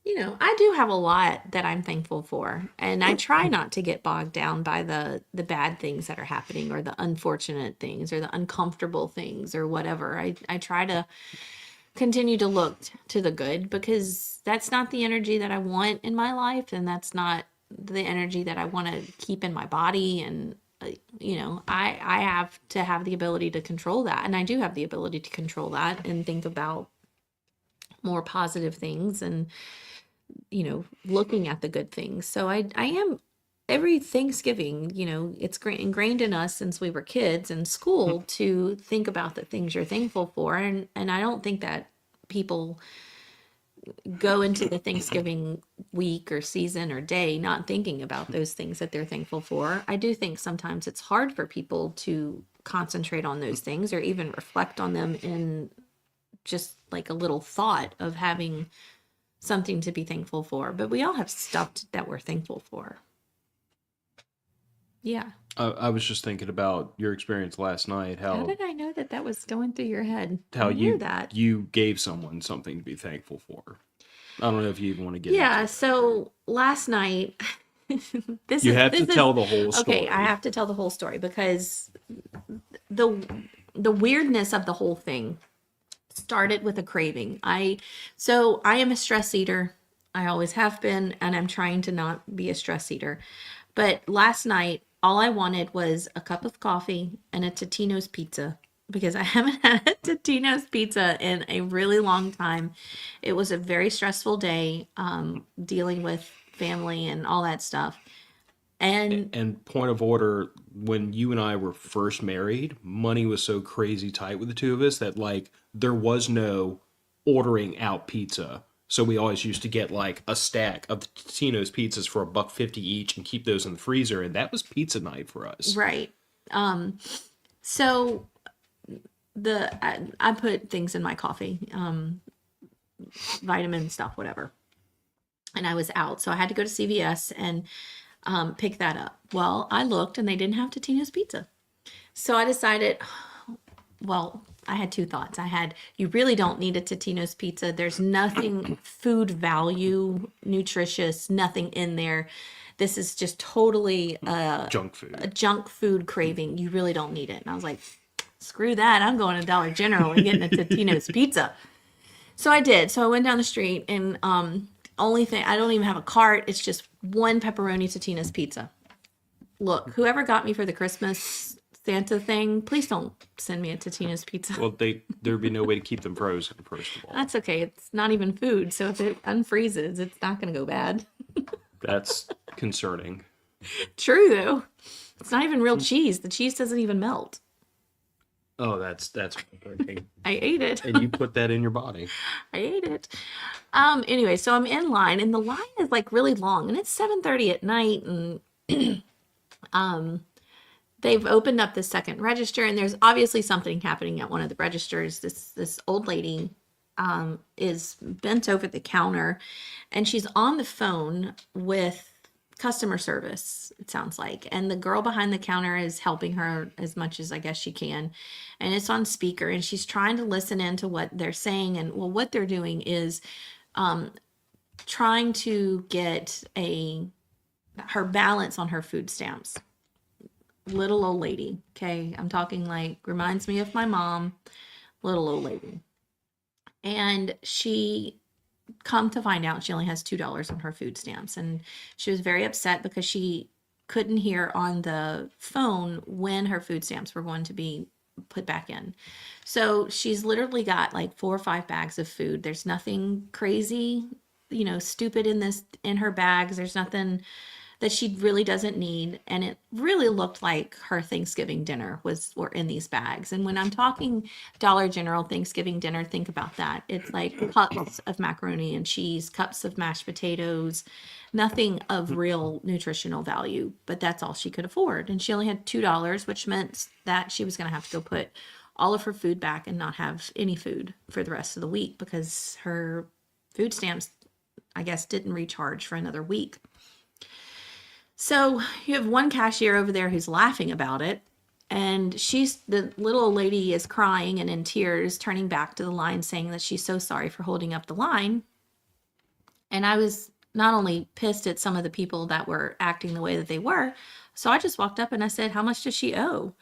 you know, I do have a lot that I'm thankful for, and I try not to get bogged down by the bad things that are happening or the unfortunate things or the uncomfortable things or whatever. I try to continue to look to the good because that's not the energy that I want in my life, and that's not the energy that I want to keep in my body. And you know, I have to have the ability to control that, and I do have the ability to control that and think about more positive things and, you know, looking at the good things. So I am every Thanksgiving, it's ingrained in us since we were kids in school to think about the things you're thankful for. And I don't think that people go into the Thanksgiving week or season or day not thinking about those things that they're thankful for. I do think sometimes it's hard for people to concentrate on those things or even reflect on them in just like a little thought of having something to be thankful for. But we all have stuff that we're thankful for. Yeah. I was just thinking about your experience last night. How did I know that that was going through your head? How I knew that. you gave someone something to be thankful for. I don't know if you even want to get Yeah. into it. So last night, You have to tell the whole story. Okay, I have to tell the whole story because the weirdness of the whole thing started with a craving. So I am a stress eater. I always have been, and I'm trying to not be a stress eater. But last night, all I wanted was a cup of coffee and a Totino's pizza because I haven't had a Totino's pizza in a really long time. It was a very stressful day, dealing with family and all that stuff. And point of order, when you and I were first married, money was so crazy tight with the two of us that like there was no ordering out pizza. So we always used to get like a stack of the Tino's pizzas for $1.50 each and keep those in the freezer, and that was pizza night for us. right. So I put things in my coffee, vitamin stuff, whatever. And I was out, so I had to go to CVS and pick that up. Well, I looked and they didn't have Totino's pizza. So I decided, well, I had two thoughts. You really don't need a Totino's pizza. There's nothing food value, nutritious, nothing in there. This is just totally Junk food. a junk food craving. You really don't need it. And I was like, screw that. I'm going to Dollar General and getting a Totino's pizza. So I did. So I went down the street and only thing, I don't even have a cart. It's just one pepperoni Totino's pizza. Look, whoever got me for the Christmas Santa thing, please don't send me a Totino's pizza. Well, there'd be no way to keep them frozen, first of all. That's okay. It's not even food. So if it unfreezes, it's not going to go bad. That's concerning. True, though. It's not even real cheese. The cheese doesn't even melt. Oh, that's heartbreaking. I ate it. And you put that in your body. I ate it. Anyway, so I'm in line and the line is like really long and it's 7:30 at night and they've opened up the second register and there's obviously something happening at one of the registers. This old lady is bent over the counter and she's on the phone with customer service, it sounds like. And the girl behind the counter is helping her as much as I guess she can. And it's on speaker and she's trying to listen into what they're saying. And well, what they're doing is trying to get her balance on her food stamps. Little old lady. Okay. I'm talking like reminds me of my mom, little old lady. And she come to find out she only has $2 on her food stamps. And she was very upset because she couldn't hear on the phone when her food stamps were going to be put back in. So she's literally got like 4 or 5 bags of food. There's nothing crazy, stupid in her bags. There's nothing that she really doesn't need. And it really looked like her Thanksgiving dinner were in these bags. And when I'm talking Dollar General Thanksgiving dinner, think about that. It's like cups of macaroni and cheese, cups of mashed potatoes, nothing of real nutritional value, but that's all she could afford. And she only had $2, which meant that she was going to have to go put all of her food back and not have any food for the rest of the week because her food stamps, I guess, didn't recharge for another week. So you have one cashier over there who's laughing about it. And the little old lady is crying and in tears, turning back to the line saying that she's so sorry for holding up the line. And I was not only pissed at some of the people that were acting the way that they were. So I just walked up and I said, how much does she owe?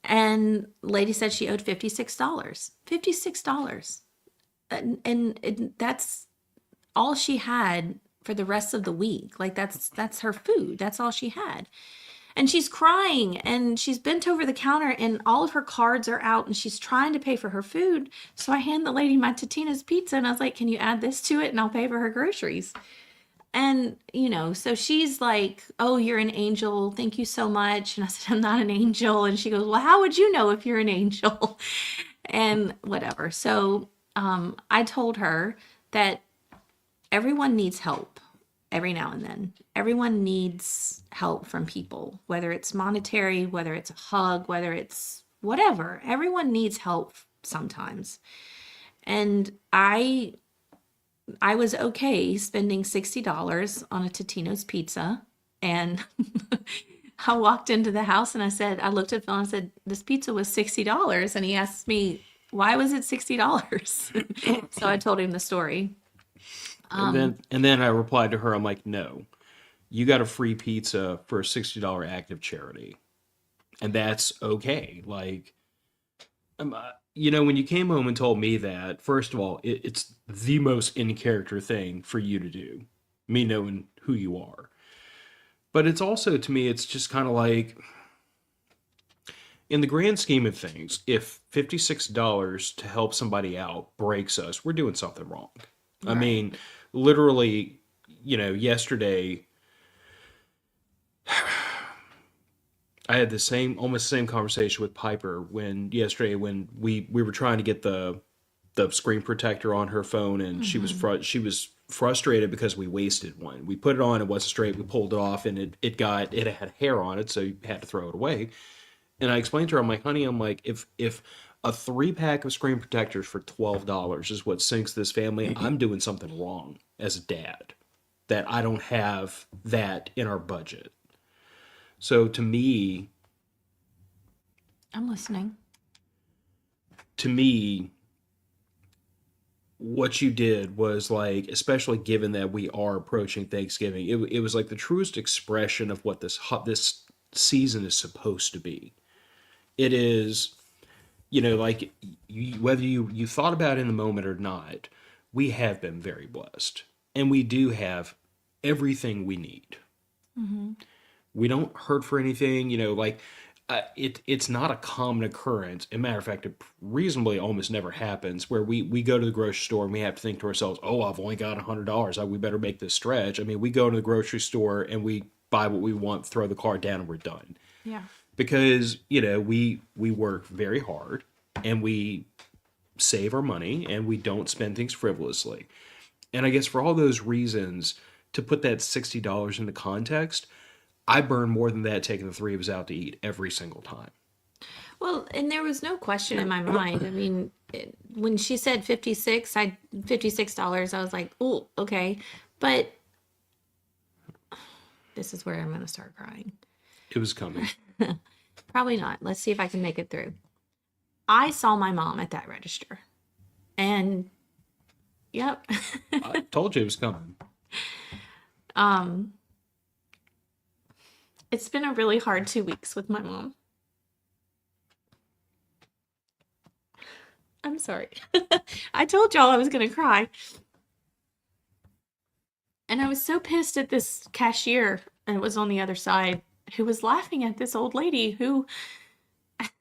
And the lady said she owed $56. $56. And that's all she had for the rest of the week. Like that's her food. That's all she had. And she's crying and she's bent over the counter and all of her cards are out and she's trying to pay for her food. So I hand the lady my Totino's pizza and I was like, can you add this to it and I'll pay for her groceries? And, so she's like, "Oh, you're an angel. Thank you so much." And I said, "I'm not an angel." And she goes, "Well, how would you know if you're an angel?" And whatever. So I told her that everyone needs help every now and then. Everyone needs help from people, whether it's monetary, whether it's a hug, whether it's whatever. Everyone needs help sometimes. And I was okay spending $60 on a Totino's pizza. And I walked into the house and I looked at Phil and I said, "This pizza was $60." And he asked me, "Why was it $60?" So I told him the story. And then I replied to her, I'm like, no, you got a free pizza for a $60 act of charity. And that's okay. Like, when you came home and told me that, first of all, it's the most in character thing for you to do, me knowing who you are. But it's also, to me, it's just kind of like, in the grand scheme of things, if $56 to help somebody out breaks us, we're doing something wrong. I Right. mean, literally, yesterday, I had almost the same conversation with Piper when we were trying to get the screen protector on her phone, and she was frustrated because we wasted one. We put it on, it wasn't straight. We pulled it off, and it had hair on it, so you had to throw it away. And I explained to her, I'm like, "Honey, I'm like, if a 3-pack of screen protectors for $12 is what sinks this family, I'm doing something wrong as a dad, that I don't have that in our budget." So to me, I'm listening. What you did was like, especially given that we are approaching Thanksgiving, it was like the truest expression of what this season is supposed to be. It is, like, whether you thought about it in the moment or not, we have been very blessed, and we do have everything we need. We don't hurt for anything, like, it's not a common occurrence. As a matter of fact, it reasonably almost never happens where we go to the grocery store and we have to think to ourselves, "Oh, I've only got $100. We better make this stretch." I mean, we go to the grocery store and we buy what we want, throw the cart down, and we're done. Yeah. Because, we work very hard and we save our money and we don't spend things frivolously. And I guess for all those reasons, to put that $60 into context, I burn more than that taking the three of us out to eat every single time. Well, and there was no question in my mind. I mean, when she said $56, I was like, "Oh, okay." But this is where I'm going to start crying. It was coming. Probably not. Let's see if I can make it through. I saw my mom at that register. And yep. I told you it was coming. It's been a really hard 2 weeks with my mom. I'm sorry. I told y'all I was going to cry. And I was so pissed at this cashier, and it was on the other side, who was laughing at this old lady who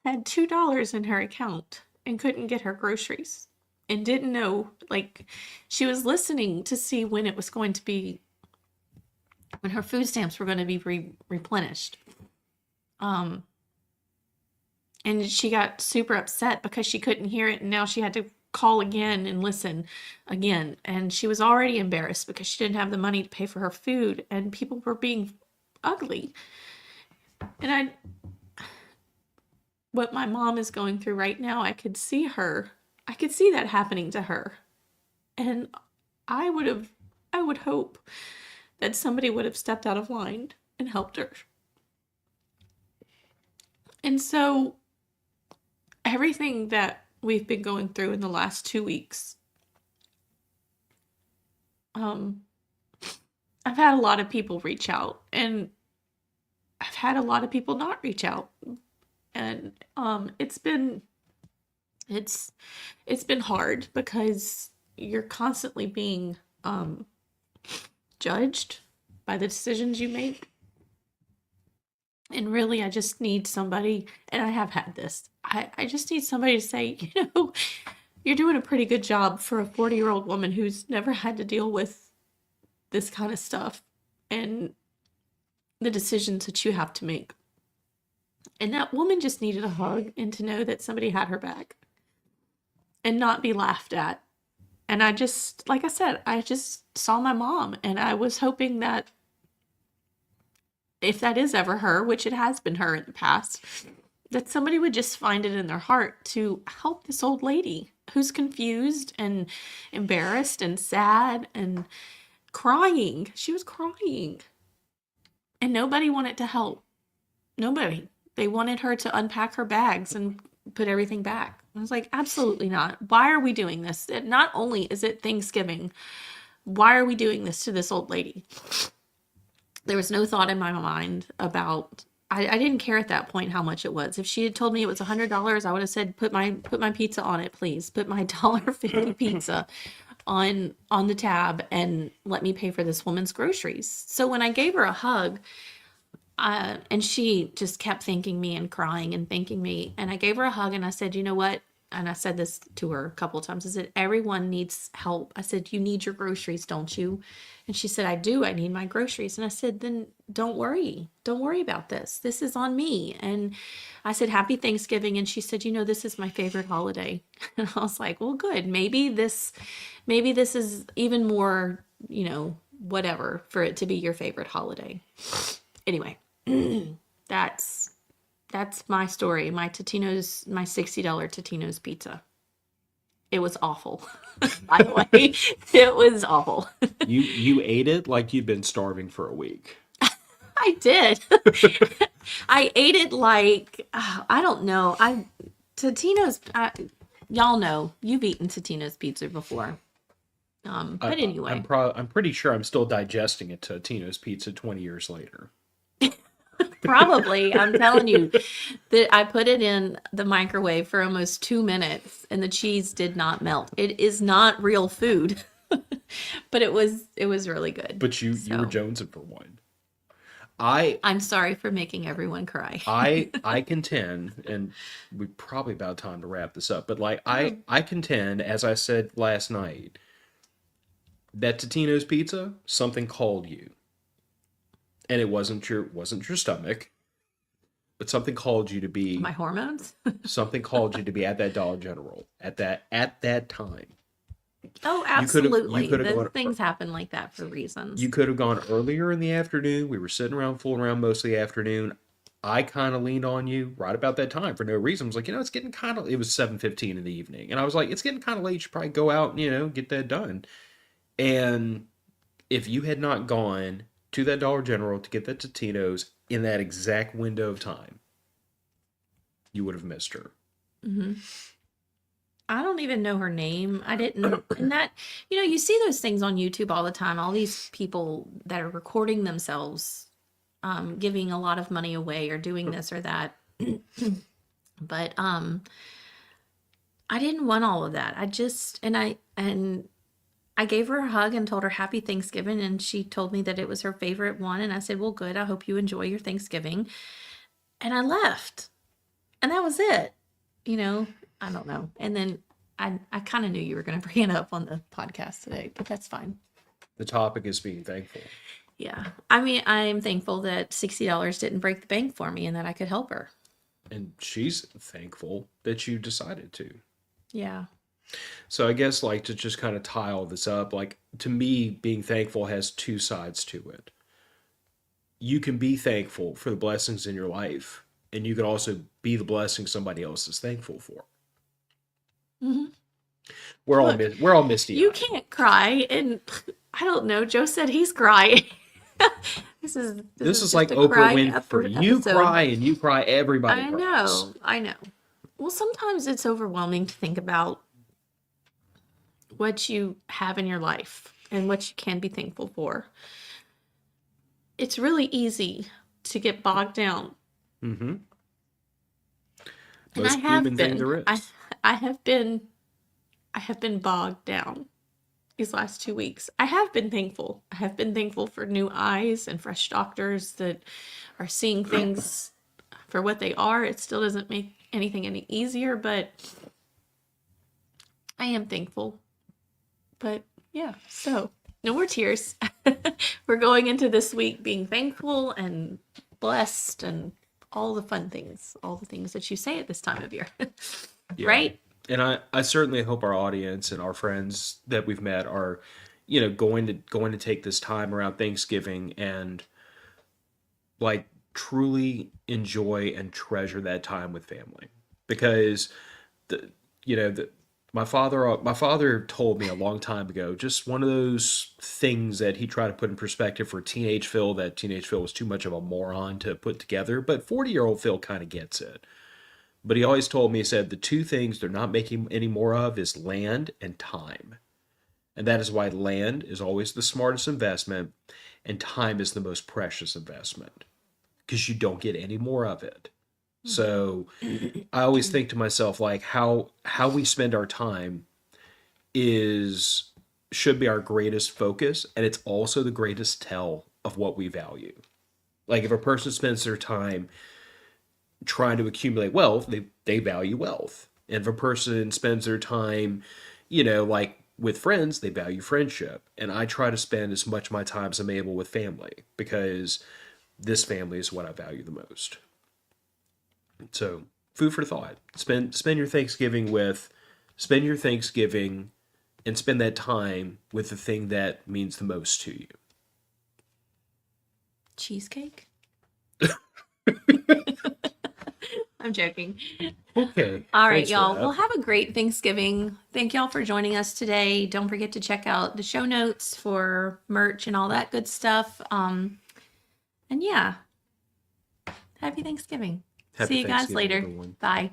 had $2 in her account and couldn't get her groceries and didn't know, like, she was listening to see when it was going to be, when her food stamps were going to be replenished. And she got super upset because she couldn't hear it, and now she had to call again and listen again. And she was already embarrassed because she didn't have the money to pay for her food, and people were being ugly. And what my mom is going through right now, I could see that happening to her. And I would hope that somebody would have stepped out of line and helped her. And so everything that we've been going through in the last 2 weeks, I've had a lot of people reach out, and I've had a lot of people not reach out. And it's been hard because you're constantly being judged by the decisions you make. And really, I just need somebody, and I have had this, I just need somebody to say, you're doing a pretty good job for a 40-year-old woman who's never had to deal with this kind of stuff and the decisions that you have to make. And that woman just needed a hug and to know that somebody had her back and not be laughed at. And I just, like I said, I just saw my mom, and I was hoping that if that is ever her, which it has been her in the past, that somebody would just find it in their heart to help this old lady who's confused and embarrassed and sad and crying. She was crying. And nobody wanted to help. Nobody. They wanted her to unpack her bags and put everything back. I was like, absolutely not. Why are we doing this? Not only is it Thanksgiving, why are we doing this to this old lady? There was no thought in my mind about, I didn't care at that point how much it was. If she had told me it was $100, I would have said, put my pizza on it, please. Put my $1.50 pizza on the tab and let me pay for this woman's groceries. So when I gave her a hug, and she just kept thanking me and crying and thanking me. And I gave her a hug and I said, you know what? And I said this to her a couple of times. I said, everyone needs help. I said, you need your groceries, don't you? And she said, I do. I need my groceries. And I said, then don't worry. Don't worry about this. This is on me. And I said, happy Thanksgiving. And she said, you know, this is my favorite holiday. And I was like, well, good. Maybe this is even more, you know, whatever for it to be your favorite holiday. Anyway, that's my story. My Totino's, my $60 Totino's pizza. It was awful. By the way, it was awful. You ate it like you'd been starving for a week. I did. I ate it like, I don't know. Totino's, y'all know, you've eaten Totino's pizza before. But anyway. I'm pretty sure I'm still digesting a Totino's pizza 20 years later. Probably. I'm telling you that I put it in the microwave for almost 2 minutes and the cheese did not melt. It is not real food, but it was really good. But you were jonesing for one. I'm sorry for making everyone cry. I contend, and we probably about time to wrap this up, but like I contend, as I said last night, that Totino's pizza, something called you. And it wasn't your stomach, but something called you to be my hormones. Something called you to be at that Dollar General at that time. Oh, absolutely. Gone, things happen like that for reasons. You could have gone earlier in the afternoon. We were sitting around, fooling around most of the afternoon. I kind of leaned on you right about that time for no reason. I was like, it's getting kind of. It was 7:15 in the evening, and I was like, it's getting kind of late. You should probably go out and get that done. And if you had not gone to that Dollar General to get that Totino's in that exact window of time, you would have missed her. Mm-hmm. I don't even know her name. I didn't. And that, you see those things on YouTube all the time. All these people that are recording themselves, giving a lot of money away or doing this or that. But I didn't want all of that. I gave her a hug and told her happy Thanksgiving, and she told me that it was her favorite one, and I said, well, good, I hope you enjoy your Thanksgiving. And I left. And that was it. I don't know. And then I kind of knew you were going to bring it up on the podcast today, but that's fine. The topic is being thankful. Yeah. I mean, I'm thankful that $60 didn't break the bank for me and that I could help her. And she's thankful that you decided to. Yeah. So I guess to just kind of tie all this up, to me, being thankful has two sides to it. You can be thankful for the blessings in your life, and you can also be the blessing somebody else is thankful for. Mm-hmm. We're all misty. You can't cry, and I don't know. Joe said he's crying. This is like Oprah Winfrey. You cry and you cry. Everybody cries. I know. Well, sometimes it's overwhelming to think about what you have in your life and what you can be thankful for. It's really easy to get bogged down. Mm-hmm. And I have been bogged down these last 2 weeks. I have been thankful. I have been thankful for new eyes and fresh doctors that are seeing things for what they are. It still doesn't make anything any easier, but I am thankful. But yeah, so No more tears. We're going into this week being thankful and blessed and all the fun things, all the things that you say at this time of year. Yeah. Right? And I certainly hope our audience and our friends that we've met are, going to take this time around Thanksgiving and like truly enjoy and treasure that time with family. Because the you know the my father told me a long time ago, just one of those things that he tried to put in perspective for teenage Phil, that teenage Phil was too much of a moron to put together, but 40-year-old Phil kind of gets it. But he always told me, he said, the two things they're not making any more of is land and time. And that is why land is always the smartest investment and time is the most precious investment because you don't get any more of it. So I always think to myself, like, how we spend our time is should be our greatest focus, and it's also the greatest tell of what we value. Like if a person spends their time trying to accumulate wealth, they value wealth. And if a person spends their time, like with friends, they value friendship. And I try to spend as much of my time as I'm able with family because this family is what I value the most. So, food for thought. Spend your Thanksgiving and spend that time with the thing that means the most to you. Cheesecake? I'm joking. Okay. All right, Thanks for y'all. that. Well, have a great Thanksgiving. Thank y'all for joining us today. Don't forget to check out the show notes for merch and all that good stuff. And yeah, happy Thanksgiving. Happy See you guys Thanksgiving, later. everyone. Bye.